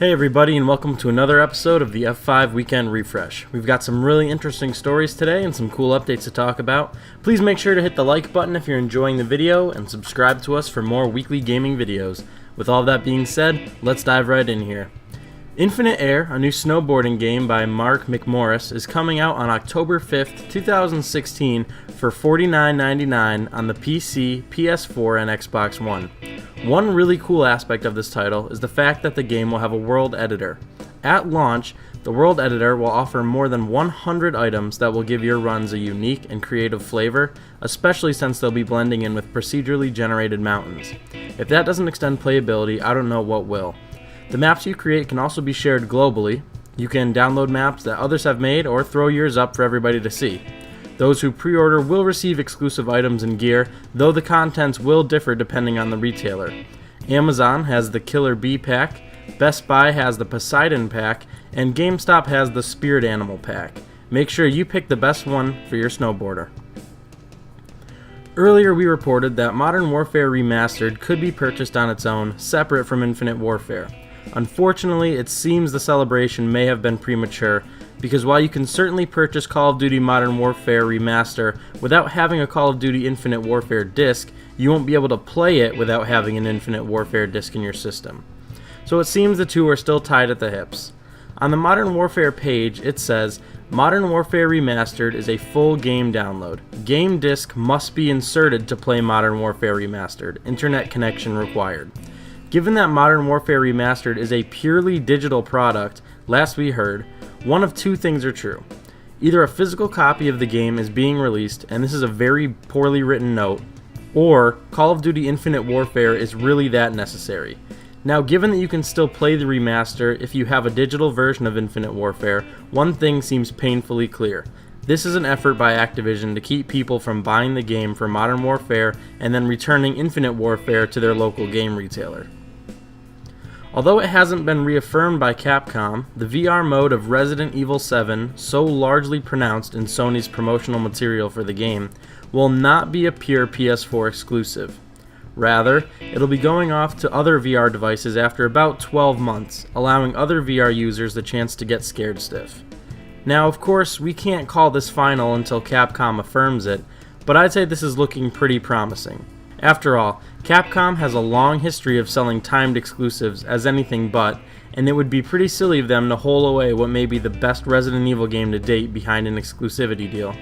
Hey everybody, and welcome to another episode of the F5 Weekend Refresh. We've got some really interesting stories today and some cool updates to talk about. Please make sure to hit the like button if you're enjoying the video and subscribe to us for more weekly gaming videos. With all that being said, let's dive right in here. Infinite Air, a new snowboarding game by Mark McMorris, is coming out on October 5th, 2016 for $49.99 on the PC, PS4, and Xbox One. One really cool aspect of this title is the fact that the game will have a world editor. At launch, the world editor will offer more than 100 items that will give your runs a unique and creative flavor, especially since they'll be blending in with procedurally generated mountains. If that doesn't extend playability, I don't know what will. The maps you create can also be shared globally. You can download maps that others have made or throw yours up for everybody to see. Those who pre-order will receive exclusive items and gear, though the contents will differ depending on the retailer. Amazon has the Killer Bee Pack, Best Buy has the Poseidon Pack, and GameStop has the Spirit Animal Pack. Make sure you pick the best one for your snowboarder. Earlier we reported that Modern Warfare Remastered could be purchased on its own, separate from Infinite Warfare. Unfortunately, it seems the celebration may have been premature, because while you can certainly purchase Call of Duty Modern Warfare Remaster without having a Call of Duty Infinite Warfare disc, you won't be able to play it without having an Infinite Warfare disc in your system. So it seems the two are still tied at the hips. On the Modern Warfare page, it says, Modern Warfare Remastered is a full game download. Game disc must be inserted to play Modern Warfare Remastered. Internet connection required. Given that Modern Warfare Remastered is a purely digital product, last we heard, one of two things are true. Either a physical copy of the game is being released, and this is a very poorly written note, or Call of Duty Infinite Warfare is really that necessary. Now, given that you can still play the remaster if you have a digital version of Infinite Warfare, one thing seems painfully clear. This is an effort by Activision to keep people from buying the game for Modern Warfare and then returning Infinite Warfare to their local game retailer. Although it hasn't been reaffirmed by Capcom, the VR mode of Resident Evil 7, so largely pronounced in Sony's promotional material for the game, will not be a pure PS4 exclusive. Rather, it'll be going off to other VR devices after about 12 months, allowing other VR users the chance to get scared stiff. Now, of course, we can't call this final until Capcom affirms it, but I'd say this is looking pretty promising. After all, Capcom has a long history of selling timed exclusives as anything but, and it would be pretty silly of them to hole away what may be the best Resident Evil game to date behind an exclusivity deal.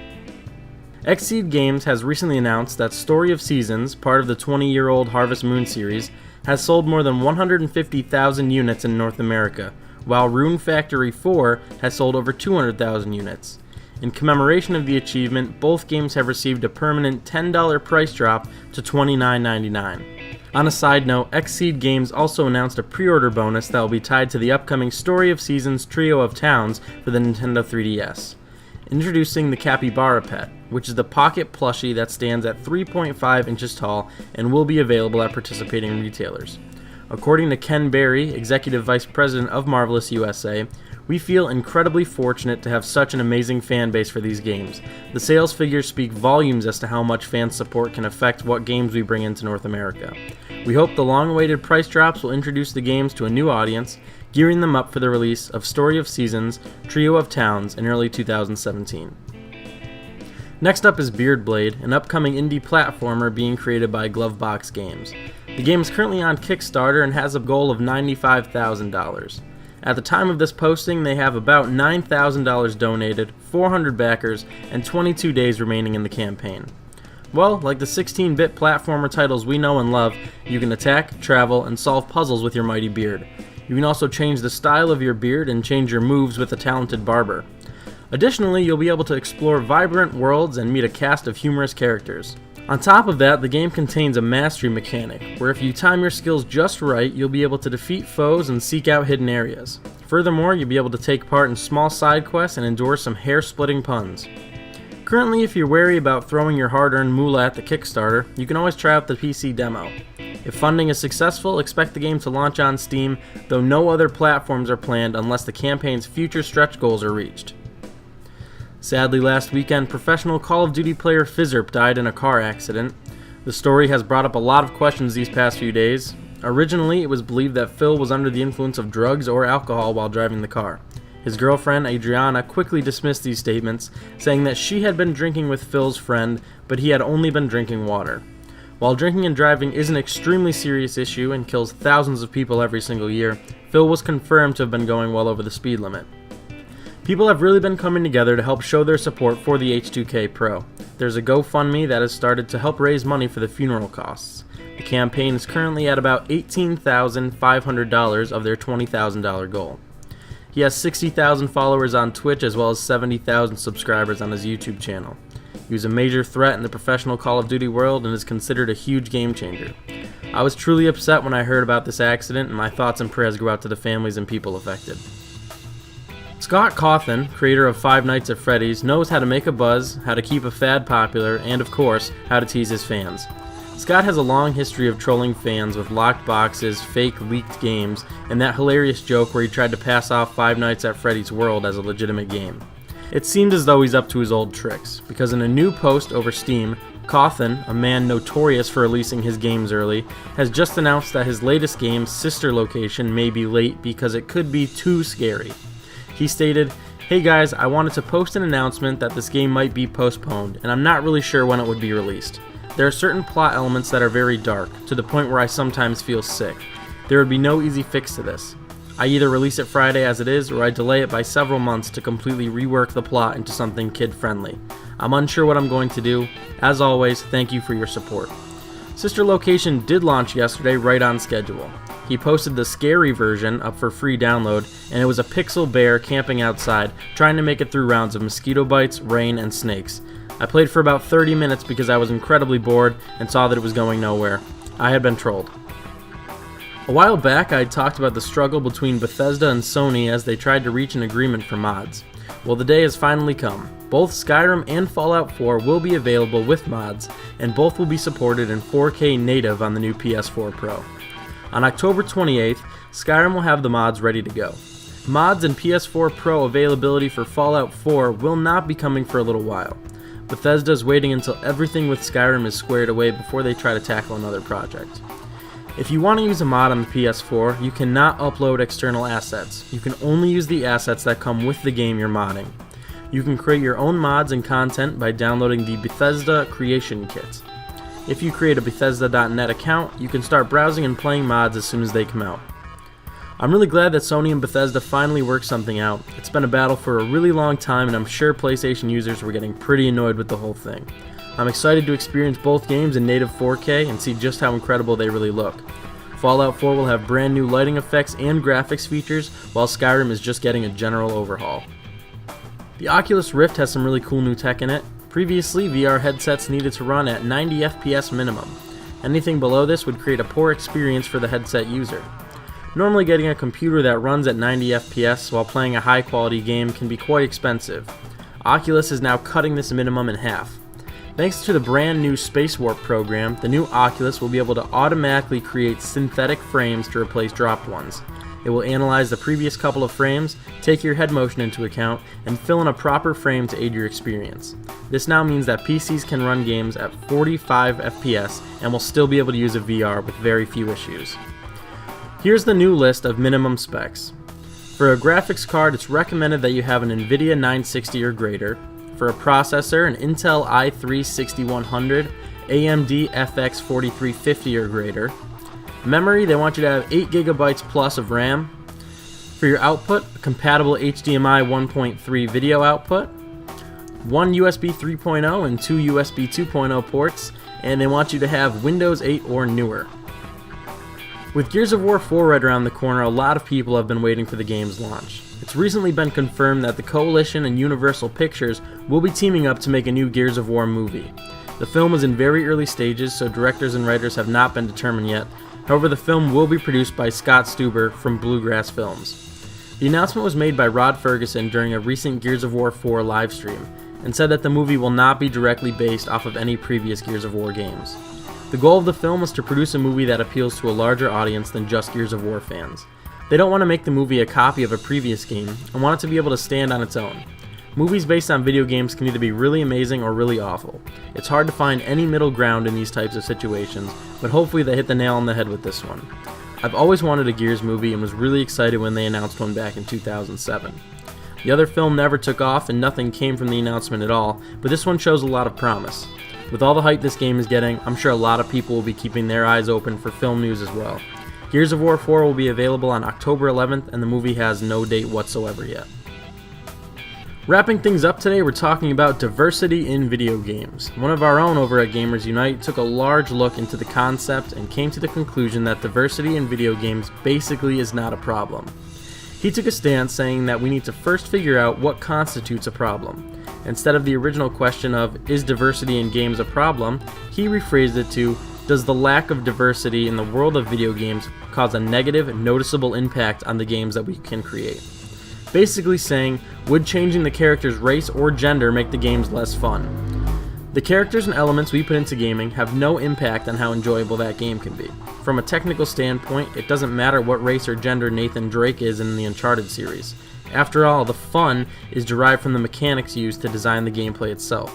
XSEED Games has recently announced that Story of Seasons, part of the 20-year-old Harvest Moon series, has sold more than 150,000 units in North America, while Rune Factory 4 has sold over 200,000 units. In commemoration of the achievement, both games have received a permanent $10 price drop to $29.99. On a side note, XSEED Games also announced a pre-order bonus that will be tied to the upcoming Story of Seasons Trio of Towns for the Nintendo 3DS. Introducing the Capybara Pet, which is the pocket plushie that stands at 3.5 inches tall and will be available at participating retailers. According to Ken Berry, Executive Vice President of Marvelous USA, we feel incredibly fortunate to have such an amazing fan base for these games. The sales figures speak volumes as to how much fan support can affect what games we bring into North America. We hope the long-awaited price drops will introduce the games to a new audience, gearing them up for the release of Story of Seasons, Trio of Towns in early 2017. Next up is Beardblade, an upcoming indie platformer being created by Glovebox Games. The game is currently on Kickstarter and has a goal of $95,000. At the time of this posting, they have about $9,000 donated, 400 backers, and 22 days remaining in the campaign. Well, like the 16-bit platformer titles we know and love, you can attack, travel, and solve puzzles with your mighty beard. You can also change the style of your beard and change your moves with a talented barber. Additionally, you'll be able to explore vibrant worlds and meet a cast of humorous characters. On top of that, the game contains a mastery mechanic, where if you time your skills just right, you'll be able to defeat foes and seek out hidden areas. Furthermore, you'll be able to take part in small side quests and endure some hair-splitting puns. Currently, if you're wary about throwing your hard-earned moolah at the Kickstarter, you can always try out the PC demo. If funding is successful, expect the game to launch on Steam, though no other platforms are planned unless the campaign's future stretch goals are reached. Sadly, last weekend, professional Call of Duty player FNAF died in a car accident. The story has brought up a lot of questions these past few days. Originally, it was believed that Phil was under the influence of drugs or alcohol while driving the car. His girlfriend, Adriana, quickly dismissed these statements, saying that she had been drinking with Phil's friend, but he had only been drinking water. While drinking and driving is an extremely serious issue and kills thousands of people every single year, Phil was confirmed to have been going well over the speed limit. People have really been coming together to help show their support for the H2K Pro. There's a GoFundMe that has started to help raise money for the funeral costs. The campaign is currently at about $18,500 of their $20,000 goal. He has 60,000 followers on Twitch as well as 70,000 subscribers on his YouTube channel. He was a major threat in the professional Call of Duty world and is considered a huge game changer. I was truly upset when I heard about this accident, and my thoughts and prayers go out to the families and people affected. Scott Cawthon, creator of Five Nights at Freddy's, knows how to make a buzz, how to keep a fad popular, and of course, how to tease his fans. Scott has a long history of trolling fans with locked boxes, fake leaked games, and that hilarious joke where he tried to pass off Five Nights at Freddy's World as a legitimate game. It seems as though he's up to his old tricks, because in a new post over Steam, Cawthon, a man notorious for releasing his games early, has just announced that his latest game, Sister Location, may be late because it could be too scary. He stated, "Hey guys, I wanted to post an announcement that this game might be postponed, and I'm not really sure when it would be released. There are certain plot elements that are very dark, to the point where I sometimes feel sick. There would be no easy fix to this. I either release it Friday as it is, or I delay it by several months to completely rework the plot into something kid-friendly. I'm unsure what I'm going to do. As always, thank you for your support." Sister Location did launch yesterday right on schedule. He posted the scary version up for free download, and it was a pixel bear camping outside, trying to make it through rounds of mosquito bites, rain, and snakes. I played for about 30 minutes because I was incredibly bored and saw that it was going nowhere. I had been trolled. A while back, I had talked about the struggle between Bethesda and Sony as they tried to reach an agreement for mods. Well, the day has finally come. Both Skyrim and Fallout 4 will be available with mods, and both will be supported in 4K native on the new PS4 Pro. On October 28th, Skyrim will have the mods ready to go. Mods and PS4 Pro availability for Fallout 4 will not be coming for a little while. Bethesda is waiting until everything with Skyrim is squared away before they try to tackle another project. If you want to use a mod on the PS4, you cannot upload external assets. You can only use the assets that come with the game you're modding. You can create your own mods and content by downloading the Bethesda Creation Kit. If you create a Bethesda.net account, you can start browsing and playing mods as soon as they come out. I'm really glad that Sony and Bethesda finally worked something out. It's been a battle for a really long time, and I'm sure PlayStation users were getting pretty annoyed with the whole thing. I'm excited to experience both games in native 4K and see just how incredible they really look. Fallout 4 will have brand new lighting effects and graphics features, while Skyrim is just getting a general overhaul. The Oculus Rift has some really cool new tech in it. Previously, VR headsets needed to run at 90 FPS minimum. Anything below this would create a poor experience for the headset user. Normally getting a computer that runs at 90 FPS while playing a high quality game can be quite expensive. Oculus is now cutting this minimum in half. Thanks to the brand new Space Warp program, the new Oculus will be able to automatically create synthetic frames to replace dropped ones. It will analyze the previous couple of frames, take your head motion into account, and fill in a proper frame to aid your experience. This now means that PCs can run games at 45 FPS and will still be able to use a VR with very few issues. Here's the new list of minimum specs. For a graphics card, it's recommended that you have an NVIDIA 960 or greater. For a processor, an Intel i3 6100, AMD FX 4350 or greater. Memory, they want you to have 8 GB plus of RAM. For your output, a compatible HDMI 1.3 video output, 1 USB 3.0 and 2 USB 2.0 ports, and they want you to have Windows 8 or newer. With Gears of War 4 right around the corner, a lot of people have been waiting for the game's launch. It's recently been confirmed that the Coalition and Universal Pictures will be teaming up to make a new Gears of War movie. The film is in very early stages, so directors and writers have not been determined yet. However, the film will be produced by Scott Stuber from Bluegrass Films. The announcement was made by Rod Ferguson during a recent Gears of War 4 livestream, and said that the movie will not be directly based off of any previous Gears of War games. The goal of the film is to produce a movie that appeals to a larger audience than just Gears of War fans. They don't want to make the movie a copy of a previous game and want it to be able to stand on its own. Movies based on video games can either be really amazing or really awful. It's hard to find any middle ground in these types of situations, but hopefully they hit the nail on the head with this one. I've always wanted a Gears movie and was really excited when they announced one back in 2007. The other film never took off and nothing came from the announcement at all, but this one shows a lot of promise. With all the hype this game is getting, I'm sure a lot of people will be keeping their eyes open for film news as well. Gears of War 4 will be available on October 11th and the movie has no date whatsoever yet. Wrapping things up today, we're talking about diversity in video games. One of our own over at Gamers Unite took a large look into the concept and came to the conclusion that diversity in video games basically is not a problem. He took a stance saying that we need to first figure out what constitutes a problem. Instead of the original question of, is diversity in games a problem, he rephrased it to, does the lack of diversity in the world of video games cause a negative, noticeable impact on the games that we can create? Basically saying, would changing the character's race or gender make the games less fun? The characters and elements we put into gaming have no impact on how enjoyable that game can be. From a technical standpoint, it doesn't matter what race or gender Nathan Drake is in the Uncharted series. After all, the fun is derived from the mechanics used to design the gameplay itself.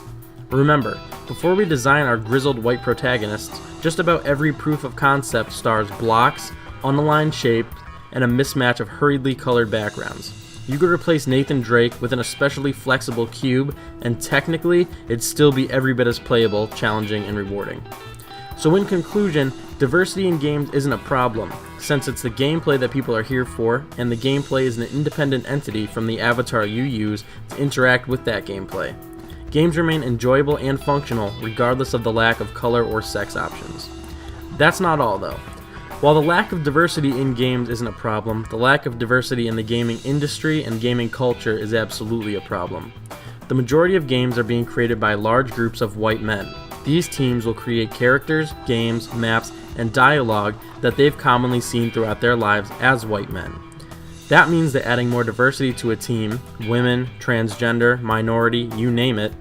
Remember, before we design our grizzled white protagonists, just about every proof of concept stars blocks, unaligned shapes, and a mismatch of hurriedly colored backgrounds. You could replace Nathan Drake with an especially flexible cube, and technically, it'd still be every bit as playable, challenging, and rewarding. So in conclusion, diversity in games isn't a problem, since it's the gameplay that people are here for, and the gameplay is an independent entity from the avatar you use to interact with that gameplay. Games remain enjoyable and functional, regardless of the lack of color or sex options. That's not all, though. While the lack of diversity in games isn't a problem, the lack of diversity in the gaming industry and gaming culture is absolutely a problem. The majority of games are being created by large groups of white men. These teams will create characters, games, maps, and dialogue that they've commonly seen throughout their lives as white men. That means that adding more diversity to a team, women, transgender, minority, you name it,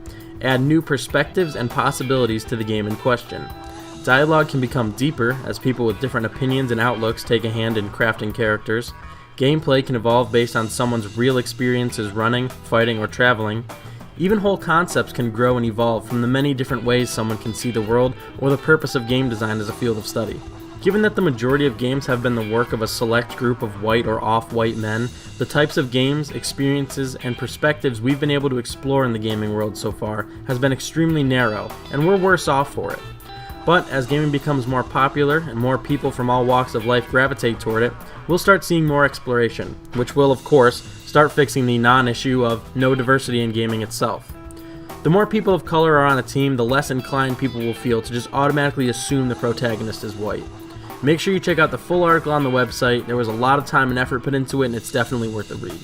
add new perspectives and possibilities to the game in question. Dialogue can become deeper as people with different opinions and outlooks take a hand in crafting characters. Gameplay can evolve based on someone's real experiences running, fighting, or traveling. Even whole concepts can grow and evolve from the many different ways someone can see the world or the purpose of game design as a field of study. Given that the majority of games have been the work of a select group of white or off-white men, the types of games, experiences, and perspectives we've been able to explore in the gaming world so far has been extremely narrow, and we're worse off for it. But as gaming becomes more popular and more people from all walks of life gravitate toward it, we'll start seeing more exploration, which will, of course, start fixing the non-issue of no diversity in gaming itself. The more people of color are on a team, the less inclined people will feel to just automatically assume the protagonist is white. Make sure you check out the full article on the website. There was a lot of time and effort put into it, and it's definitely worth a read.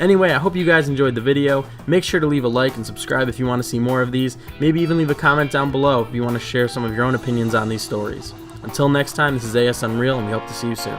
Anyway, I hope you guys enjoyed the video. Make sure to leave a like and subscribe if you want to see more of these. Maybe even leave a comment down below if you want to share some of your own opinions on these stories. Until next time, this is AS Unreal, and we hope to see you soon.